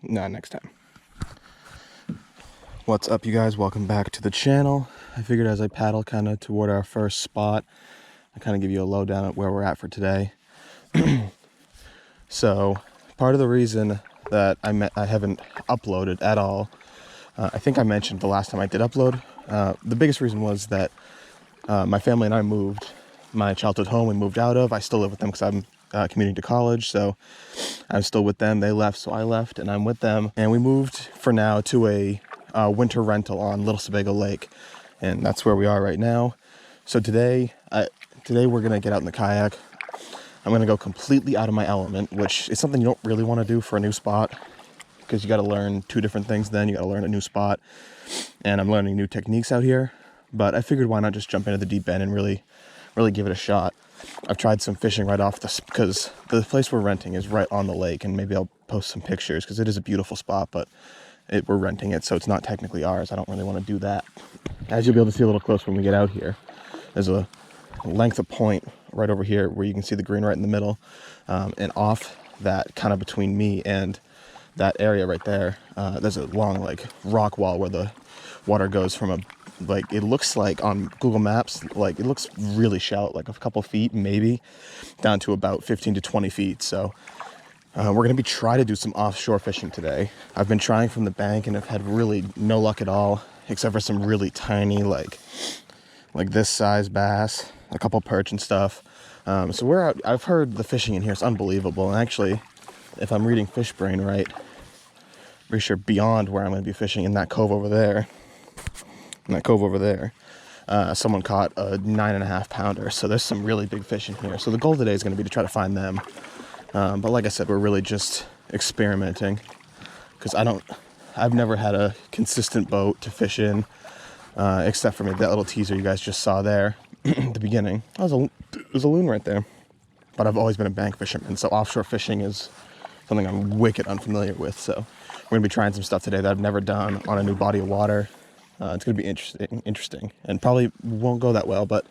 Nah, next time. What's up, you guys? Welcome back to the channel. I figured as I paddle kind of toward our first spot, I kind of give you a lowdown at where we're at for today. So part of the reason that I haven't uploaded at all, I think I mentioned the last time I did upload, the biggest reason was that my family and I moved my childhood home we moved out of. I still live with them because I'm commuting to college, so I'm still with them. They left, so I left, and I'm with them. And we moved for now to a winter rental on Little Sebago Lake, and that's where we are right now. So today we're gonna get out in the kayak. I'm gonna go completely out of my element, which is something you don't really want to do for a new spot, because you got to learn two different things. Then you got to learn a new spot, and I'm learning new techniques out here. But I figured, why not just jump into the deep end and really give it a shot. I've tried some fishing right off this, because the place we're renting is right on the lake, and maybe I'll post some pictures because it is a beautiful spot, but we're renting it, so it's not technically ours. I don't really want to do that. As you'll be able to see a little closer when we get out here, there's a length of point right over here where you can see the green right in the middle, and off that, kind of between me and that area right there, there's a long like rock wall where the water goes from a, like, it looks like on Google Maps, like it looks really shallow, like a couple feet maybe, down to about 15 to 20 feet. So we're gonna try to do some offshore fishing today. I've been trying from the bank and have had really no luck at all, except for some really tiny, like this size bass, a couple perch and stuff. So we're out. I've heard the fishing in here is unbelievable, and actually, if I'm reading Fish Brain right, pretty sure beyond where I'm going to be fishing, in that cove over there, someone caught a 9.5 pounder. So there's some really big fish in here. So the goal today is going to be to try to find them. But like I said, we're really just experimenting, because I've never had a consistent boat to fish in, except for maybe that little teaser you guys just saw there at the beginning. There's a loon right there. But I've always been a bank fisherman, so offshore fishing is something I'm wicked unfamiliar with. So we're gonna be trying some stuff today that I've never done on a new body of water. It's gonna be interesting, and probably won't go that well, but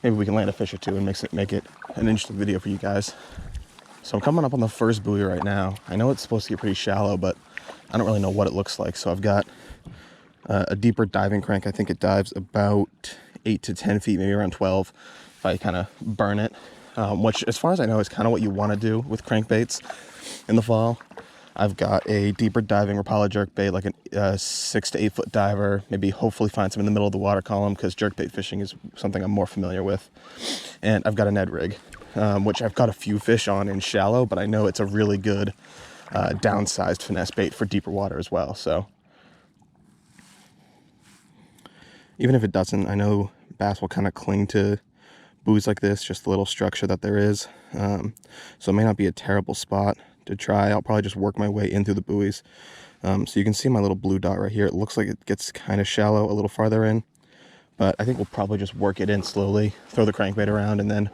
maybe we can land a fish or two and make it an interesting video for you guys. So I'm coming up on the first buoy right now. I know it's supposed to get pretty shallow, but I don't really know what it looks like. So I've got a deeper diving crank. I think it dives about 8 to 10 feet, maybe around 12, if I kind of burn it. Which, as far as I know, is kind of what you want to do with crankbaits in the fall. I've got a deeper diving Rapala jerkbait, like a 6 to 8 foot diver, maybe hopefully find some in the middle of the water column, because jerkbait fishing is something I'm more familiar with. And I've got a Ned rig, which I've got a few fish on in shallow, but I know it's a really good downsized finesse bait for deeper water as well. So even if it doesn't, I know bass will kind of cling to buoys like this, just the little structure that there is. So it may not be a terrible spot to try. I'll probably just work my way in through the buoys. So you can see my little blue dot right here. It looks like it gets kind of shallow a little farther in, but I think we'll probably just work it in slowly, throw the crankbait around, and then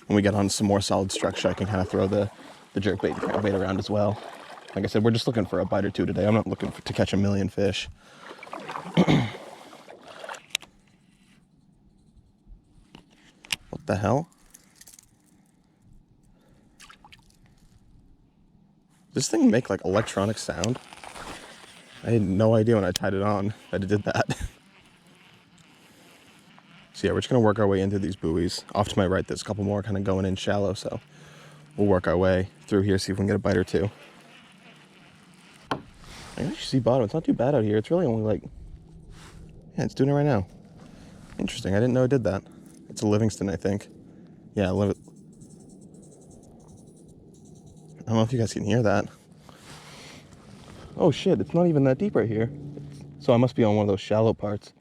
when we get on some more solid structure, I can kind of throw the jerkbait and crankbait around as well. Like I said, we're just looking for a bite or two today. I'm not looking to catch a million fish. What the hell? Does this thing make like electronic sound? I had no idea when I tied it on that it did that. So yeah, we're just gonna work our way into these buoys. Off to my right, there's a couple more kind of going in shallow, so we'll work our way through here, see if we can get a bite or two. I can actually see bottom. It's not too bad out here. It's really only like, yeah, it's doing it right now. Interesting. I didn't know it did that. It's a Livingston, I think. Yeah, I love it. I don't know if you guys can hear that. Oh shit, it's not even that deep right here. So I must be on one of those shallow parts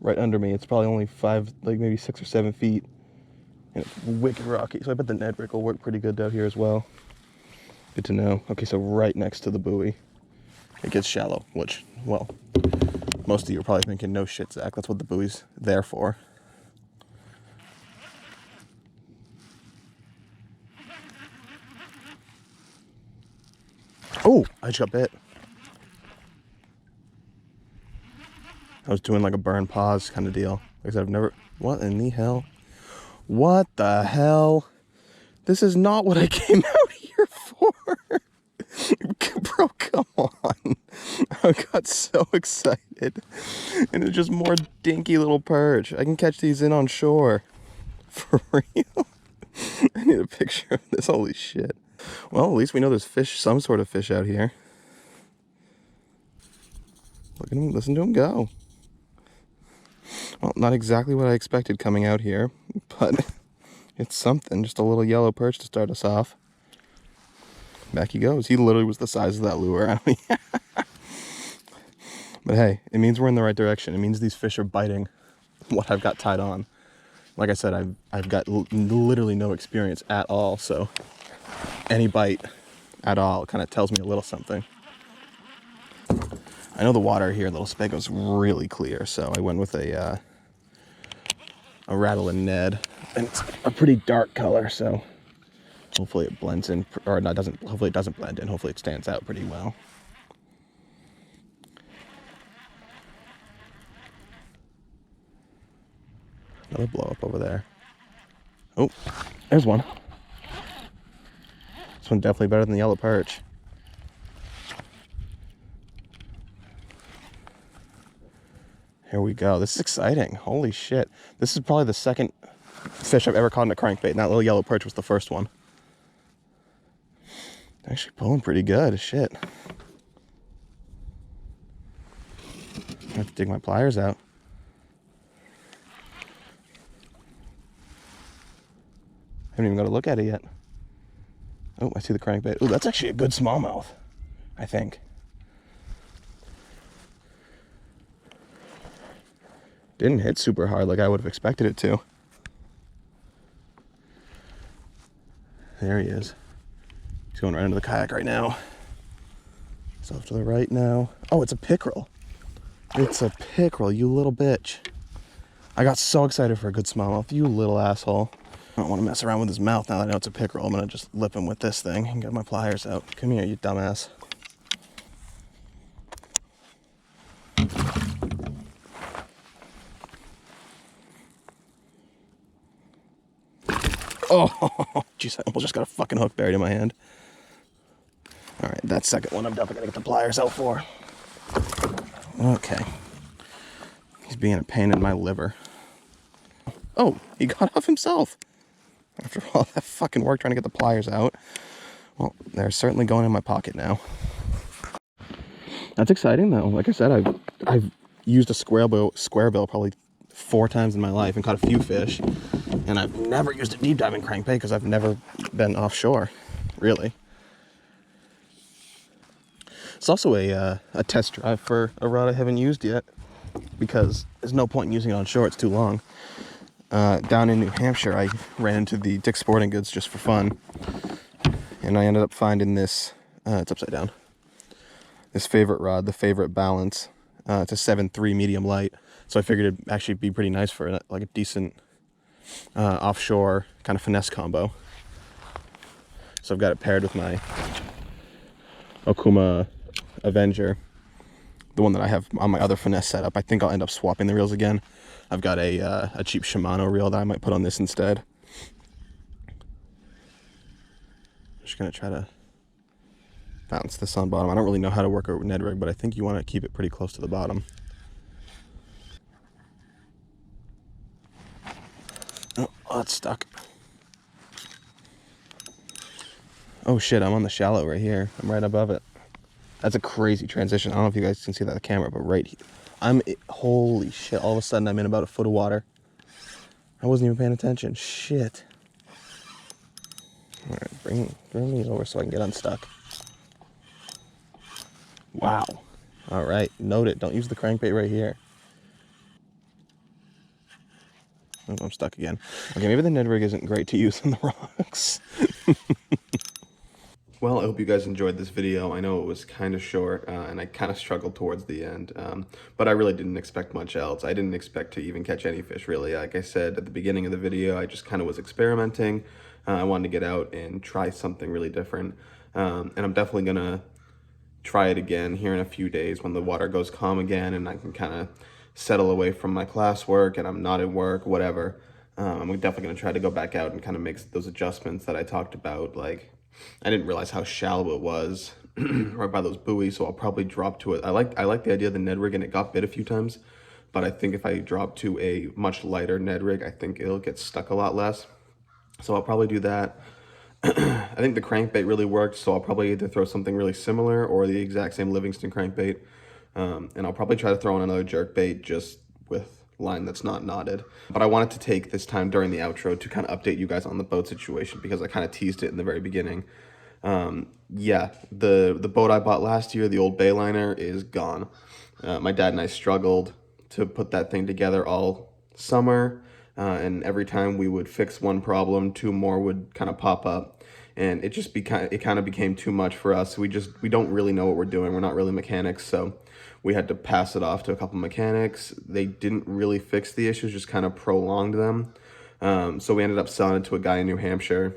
right under me. It's probably only 5, like maybe 6 or 7 feet. And it's wicked rocky. So I bet the Ned rig will work pretty good down here as well. Good to know. Okay, so right next to the buoy, it gets shallow, which, well, most of you are probably thinking, no shit, Zach, that's what the buoy's there for. Oh, I just got bit. I was doing like a burn pause kind of deal. Like I said, I've never, what in the hell? What the hell? This is not what I came out here for. Bro, come on. I got so excited. And it's just more dinky little perch. I can catch these in on shore. For real? I need a picture of this. Holy shit. Well, at least we know there's fish, some sort of fish out here. Look at him, listen to him go. Well, not exactly what I expected coming out here, but it's something. Just a little yellow perch to start us off. Back he goes. He literally was the size of that lure. But hey, it means we're in the right direction. It means these fish are biting what I've got tied on. Like I said, I've got literally no experience at all, so any bite at all kind of tells me a little something. I know the water here, Little Spago's really clear, so I went with a rattle and Ned, and it's a pretty dark color, so hopefully it blends in, or no, doesn't. Hopefully it doesn't blend in. Hopefully it stands out pretty well. Another blow up over there. Oh, there's one. This one definitely better than the yellow perch. Here we go. This is exciting. Holy shit. This is probably the second fish I've ever caught in a crankbait, and that little yellow perch was the first one. Actually pulling pretty good. Shit. I have to dig my pliers out. I haven't even got to look at it yet. Oh, I see the crankbait. Oh, that's actually a good smallmouth, I think. Didn't hit super hard like I would have expected it to. There he is. He's going right into the kayak right now. He's off to the right now. Oh, it's a pickerel. It's a pickerel, you little bitch. I got so excited for a good smallmouth, you little asshole. I don't want to mess around with his mouth now that I know it's a pickerel. I'm going to just lip him with this thing and get my pliers out. Come here, you dumbass. Oh, jeez, I almost just got a fucking hook buried in my hand. All right, that second one I'm definitely going to get the pliers out for. Okay. He's being a pain in my liver. Oh, he got off himself. After all that fucking work trying to get the pliers out. Well, they're certainly going in my pocket now. That's exciting though. Like I said, I've used a square bill probably 4 times in my life and caught a few fish. And I've never used a deep diving crankbait because I've never been offshore, really. It's also a test drive for a rod I haven't used yet because there's no point in using it on shore, it's too long. Down in New Hampshire, I ran into the Dick's Sporting Goods just for fun, and I ended up finding this, it's upside down, this favorite rod, the Favorite Balance. It's a 7.3 medium light, so I figured it'd actually be pretty nice for like a decent offshore kind of finesse combo. So I've got it paired with my Okuma Avenger, the one that I have on my other finesse setup. I think I'll end up swapping the reels again. I've got a cheap Shimano reel that I might put on this instead. I'm just gonna try to bounce this on bottom. I don't really know how to work a Ned rig, but I think you want to keep it pretty close to the bottom. Oh, it's stuck. Oh shit, I'm on the shallow right here. I'm right above it. That's a crazy transition. I don't know if you guys can see that on the camera, but right here. Holy shit, all of a sudden I'm in about a foot of water. I wasn't even paying attention. Shit. All right, bring me over so I can get unstuck. Wow. All right, note it. Don't use the crankbait right here. Oh, I'm stuck again. Okay, maybe the Ned rig isn't great to use on the rocks. Well, I hope you guys enjoyed this video. I know it was kind of short and I kind of struggled towards the end, but I really didn't expect much else. I didn't expect to even catch any fish, really. Like I said at the beginning of the video, I just kind of was experimenting. I wanted to get out and try something really different, and I'm definitely going to try it again here in a few days when the water goes calm again and I can kind of settle away from my classwork and I'm not at work, whatever. I'm definitely going to try to go back out and kind of make those adjustments that I talked about. Like, I didn't realize how shallow it was right by those buoys, so I'll probably drop to it. I like the idea of the Ned rig, and it got bit a few times, but I think if I drop to a much lighter Ned rig, I think it'll get stuck a lot less. So I'll probably do that. I think the crankbait really worked, so I'll probably either throw something really similar or the exact same Livingston crankbait. And I'll probably try to throw in another jerkbait just with line that's not knotted. But I wanted to take this time during the outro to kind of update you guys on the boat situation, because I kind of teased it in the very beginning. Yeah, the boat I bought last year, the old Bayliner, is gone. My dad and I struggled to put that thing together all summer. And every time we would fix one problem, two more would kind of pop up, and it kind of became too much for us. We don't really know what we're doing. We're not really mechanics, so we had to pass it off to a couple mechanics. They didn't really fix the issues, just kind of prolonged them. So we ended up selling it to a guy in New Hampshire,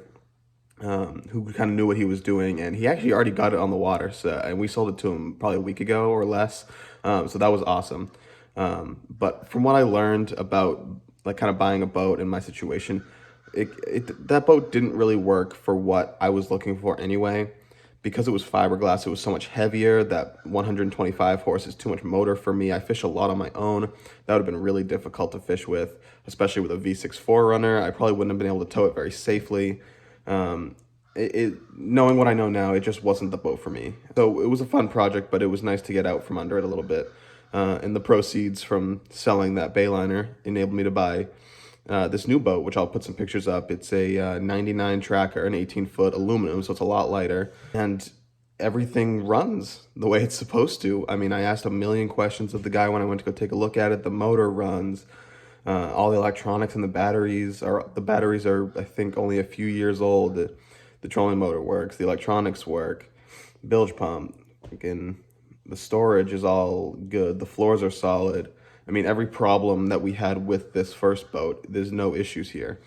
who kind of knew what he was doing, and he actually already got it on the water. So, and we sold it to him probably a week ago or less. So that was awesome. But from what I learned about like kind of buying a boat in my situation, that boat didn't really work for what I was looking for anyway. Because it was fiberglass, it was so much heavier. That 125 horse is too much motor for me. I fish a lot on my own. That would have been really difficult to fish with, especially with a V6 4Runner. I probably wouldn't have been able to tow it very safely. Knowing what I know now, it just wasn't the boat for me. So it was a fun project, but it was nice to get out from under it a little bit. And the proceeds from selling that Bayliner enabled me to buy this new boat, which I'll put some pictures up. It's a 99 tracker, an 18-foot aluminum, so it's a lot lighter. And everything runs the way it's supposed to. I mean, I asked a million questions of the guy when I went to go take a look at it. The motor runs. All the electronics and the batteries are, I think, only a few years old. The trolling motor works. The electronics work. Bilge pump. Again, the storage is all good. The floors are solid. I mean, every problem that we had with this first boat, there's no issues here.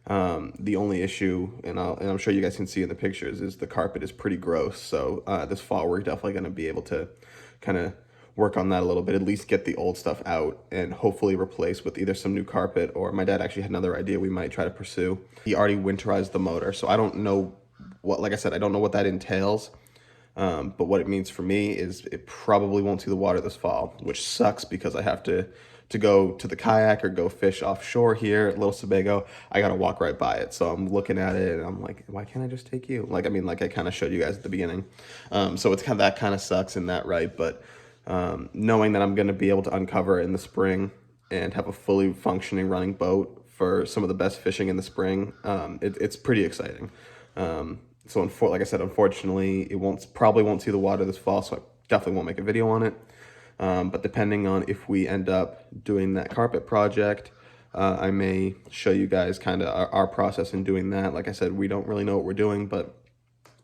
The only issue, and I'm sure you guys can see in the pictures, is the carpet is pretty gross. So this fall, we're definitely going to be able to kind of work on that a little bit, at least get the old stuff out and hopefully replace with either some new carpet, or my dad actually had another idea we might try to pursue. He already winterized the motor, so I don't know what, like I said, I don't know what that entails. But what it means for me is it probably won't see the water this fall, which sucks because I have to go to the kayak or go fish offshore here at Little Sebago. I got to walk right by it. So I'm looking at it and I'm like, why can't I just take you? Like, I mean, like I kind of showed you guys at the beginning. So it's kind of, that kind of sucks in that, right? But knowing that I'm going to be able to uncover it in the spring and have a fully functioning running boat for some of the best fishing in the spring, it's pretty exciting. So like I said, unfortunately, probably won't see the water this fall, so I definitely won't make a video on it. But depending on if we end up doing that carpet project, I may show you guys kind of our process in doing that. Like I said, we don't really know what we're doing, but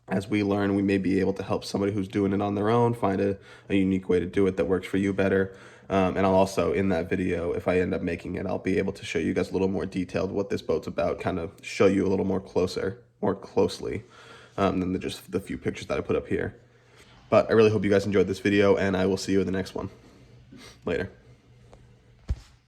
as we learn, we may be able to help somebody who's doing it on their own find a unique way to do it that works for you better. And I'll also, in that video, if I end up making it, I'll be able to show you guys a little more detailed what this boat's about, kind of show you a little more closely than just the few pictures that I put up here. But I really hope you guys enjoyed this video, and I will see you in the next one. Later.